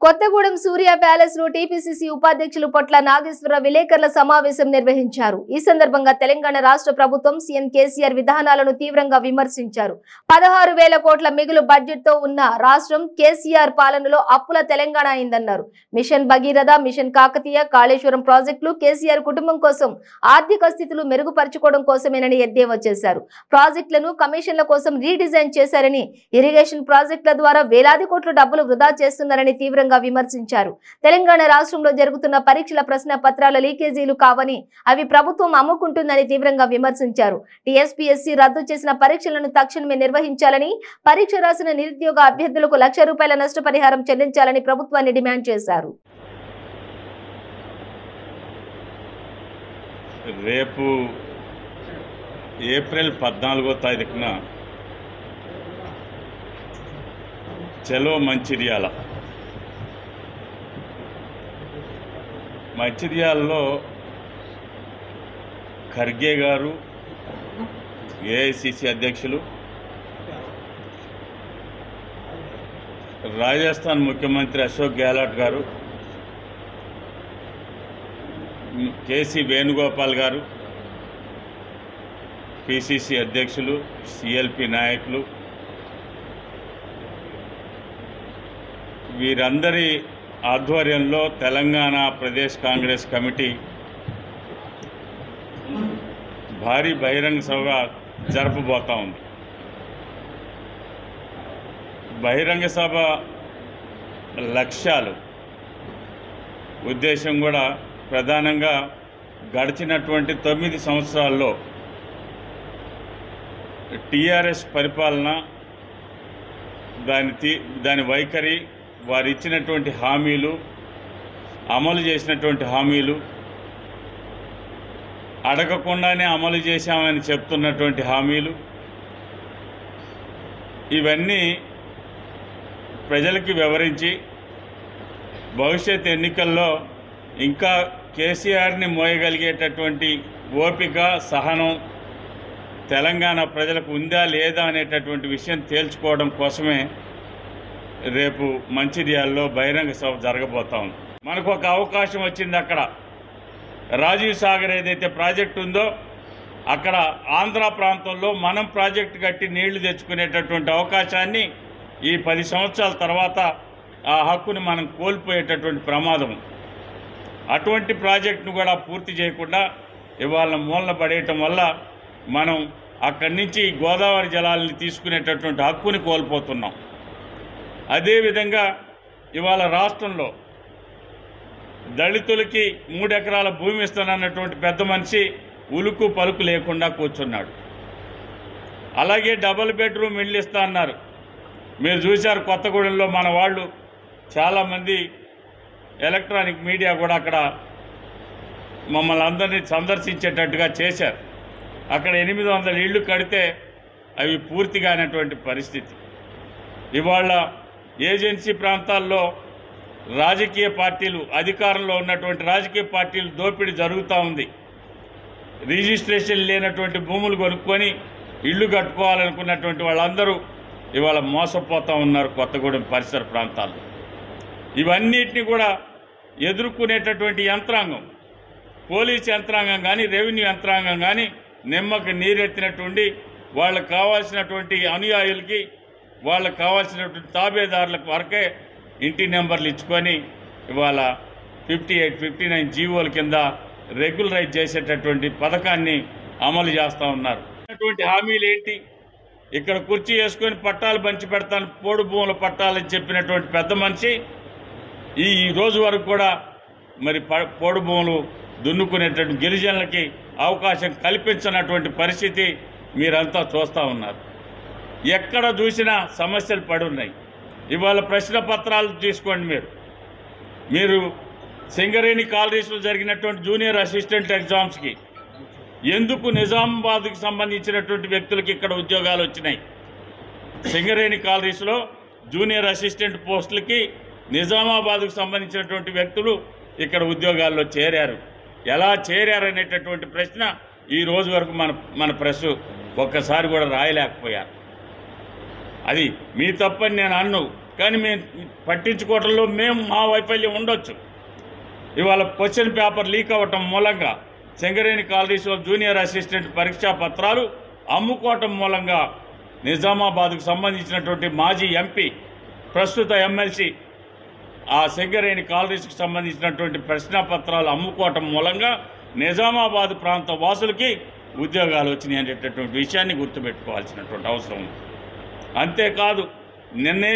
కొత్తగూడెం సూర్య palace లో TPCC ఉపాధ్యక్షులు పొట్ల నాగేశ్వర విలేకరుల సమావేశం నిర్వహించారు. ఈ సందర్భంగా తెలంగాణ రాష్ట్ర ప్రభుత్వం సీఎం కేసీఆర్ విధానాలను తీవ్రంగా విమర్శించారు. 16,000 కోట్ల మిగులు బడ్జెట్ తో ఉన్న రాష్ట్రం కేసీఆర్ పాలనలో అప్పుల తెలంగాణ అయిందన్నారు. మిషన్ భగీరథ, మిషన్ కాకతీయ, కాళేశ్వరం ప్రాజెక్టులు కేసీఆర్ కుటుంబం కోసం ఆర్థిక స్థితులు మెరుగుపరచుకోవడం కోసమేనని ఎద్దేవా చేశారు. ప్రాజెక్టులను కమిషన్ల కోసం రీడిజైన్ చేశారని, ఇరిగేషన్ ప్రాజెక్టుల ద్వారా వేలాది కోట్ల డబ్బులు వృధా చేస్తున్నారని తీవ్రంగా విమర్శించారు. తెలంగాణ రాష్ట్రంలో జరుగుతున్న పరీక్షల ప్రశ్న పత్రాల లీకేజీలు కావని, అవి ప్రభుత్వం అమ్ముకుంటుందని తీవ్రంగా విమర్శించారు. టీఎస్పీఎస్సీ రద్దు చేసిన పరీక్షలను తక్షణమే నిర్వహించాలని, పరీక్ష రాసిన నిరుద్యోగ అభ్యర్థులకు ₹1,00,000 నష్టపరిహారం చెల్లించాలని ప్రభుత్వాన్ని డిమాండ్ చేశారు. రేపు ఏప్రిల్ 14వ తారీఖున చలో మంచిర్యాలలో ఖర్గే గారు, ఏఐసిసి అధ్యక్షులు, రాజస్థాన్ ముఖ్యమంత్రి అశోక్ గెహ్లోట్ గారు, కేసీ వేణుగోపాల్ గారు, పిసిసి అధ్యక్షులు, సిఎల్పి నాయకులు, వీరందరి ఆధ్వర్యంలో తెలంగాణ ప్రదేశ్ కాంగ్రెస్ కమిటీ భారీ బహిరంగ సభ జరపబోతా ఉంది. బహిరంగ సభ లక్ష్యాలు, ఉద్దేశం కూడా ప్రధానంగా గడిచినటువంటి 9 సంవత్సరాల్లో టీఆర్ఎస్ పరిపాలన, దాని వైఖరి, వారు ఇచ్చినటువంటి హామీలు, అమలు చేసినటువంటి హామీలు, అడగకుండానే అమలు చేశామని చెప్తున్నటువంటి హామీలు, ఇవన్నీ ప్రజలకి వివరించి భవిష్యత్ ఎన్నికల్లో ఇంకా కేసీఆర్ని మోయగలిగేటటువంటి ఓపిక, సహనం తెలంగాణ ప్రజలకు ఉందా లేదా అనేటటువంటి విషయం తేల్చుకోవడం కోసమే రేపు మంచిర్యాలలో బహిరంగ సభ జరగబోతా ఉంది. మనకు ఒక అవకాశం వచ్చింది. అక్కడ రాజీవ్ సాగర్ ఏదైతే ప్రాజెక్టు ఉందో అక్కడ ఆంధ్ర ప్రాంతంలో మనం ప్రాజెక్టు కట్టి నీళ్లు తెచ్చుకునేటటువంటి అవకాశాన్ని ఈ 10 సంవత్సరాల తర్వాత ఆ హక్కుని మనం కోల్పోయేటటువంటి ప్రమాదం. అటువంటి ప్రాజెక్టును కూడా పూర్తి చేయకుండా ఇవాళ మూలన పడేయటం వల్ల మనం అక్కడి నుంచి గోదావరి జలాలని తీసుకునేటటువంటి హక్కుని కోల్పోతున్నాం. అదేవిధంగా ఇవాళ రాష్ట్రంలో దళితులకి 3 ఎకరాల భూమి ఇస్తానన్నటువంటి పెద్ద మనిషి ఉలుకు పలుకు లేకుండా కూర్చున్నాడు. అలాగే డబుల్ బెడ్రూమ్ ఇళ్ళు ఇస్తా అన్నారు. మీరు చూశారు, కొత్తగూడెంలో మన వాళ్ళు చాలామంది ఎలక్ట్రానిక్ మీడియా కూడా అక్కడ మమ్మల్ని అందరినీ సందర్శించేటట్టుగా చేశారు. అక్కడ 800 ఇళ్ళు కడితే అవి పూర్తిగానటువంటి పరిస్థితి. ఇవాళ ఏజెన్సీ ప్రాంతాల్లో రాజకీయ పార్టీలు, అధికారంలో ఉన్నటువంటి రాజకీయ పార్టీలు దోపిడీ జరుగుతూ ఉంది. రిజిస్ట్రేషన్ లేనటువంటి భూములు కొనుక్కొని ఇళ్ళు కట్టుకోవాలనుకున్నటువంటి వాళ్ళందరూ ఇవాళ మోసపోతూ ఉన్నారు కొత్తగూడెం పరిసర ప్రాంతాల్లో. ఇవన్నిటిని కూడా ఎదుర్కొనేటటువంటి యంత్రాంగం, పోలీస్ యంత్రాంగం కానీ, రెవెన్యూ యంత్రాంగం కానీ నిమ్మకి నీరెత్తినట్టుండి వాళ్ళకు కావాల్సినటువంటి అనుయాయులకి, వాళ్ళకు కావాల్సినటువంటి తాబేదారులకు వరకే ఇంటి నెంబర్లు ఇచ్చుకొని ఇవాళ 58, 59 జీవోల కింద రెగ్యులరైజ్ చేసేటటువంటి పథకాన్ని అమలు చేస్తూ ఉన్నారు. అటువంటి హామీలు ఏంటి? ఇక్కడ కుర్చీ వేసుకొని పట్టాలు పంచి పెడతాను, పోడు భూముల పట్టాలని చెప్పినటువంటి పెద్ద మనిషి ఈ రోజు వరకు కూడా మరి పోడు భూములు దున్నుకునేటువంటి గిరిజనులకి అవకాశం కల్పించినటువంటి పరిస్థితి మీరంతా చూస్తూ ఉన్నారు. ఎక్కడ చూసినా సమస్యలు పడున్నాయి. ఇవాళ ప్రశ్న పత్రాలు తీసుకోండి. మీరు సింగరేణి కాలరీస్లో జరిగినటువంటి జూనియర్ అసిస్టెంట్ ఎగ్జామ్స్కి ఎందుకు నిజామాబాద్కి సంబంధించినటువంటి వ్యక్తులకి ఇక్కడ ఉద్యోగాలు వచ్చినాయి? సింగరేణి కాలరీస్లో జూనియర్ అసిస్టెంట్ పోస్టులకి నిజామాబాద్కు సంబంధించినటువంటి వ్యక్తులు ఇక్కడ ఉద్యోగాల్లో చేరారు. ఎలా చేరారనేటటువంటి ప్రశ్న ఈ రోజు వరకు మన ప్రెస్ ఒక్కసారి కూడా రాయలేకపోయారు. అది మీ తప్పని నేను అన్ను. కానీ మేము పట్టించుకోవడంలో మా వైఫల్యం ఉండొచ్చు. ఇవాళ క్వశ్చన్ పేపర్ లీక్ అవ్వటం మూలంగా సింగరేణి కాలనీస్లో జూనియర్ అసిస్టెంట్ పరీక్షా పత్రాలు అమ్ముకోవటం మూలంగా నిజామాబాద్కు సంబంధించినటువంటి మాజీ ఎంపీ ప్రస్తుత ఎమ్మెల్సీ ఆ సింగరేణి కాలనీస్కి సంబంధించినటువంటి ప్రశ్నాపత్రాలు అమ్ముకోవటం మూలంగా నిజామాబాద్ ప్రాంత వాసులకి ఉద్యోగాలు వచ్చినాయి అనేటటువంటి విషయాన్ని గుర్తుపెట్టుకోవాల్సినటువంటి అవసరం ఉంది. అంతేకాదు నిన్నే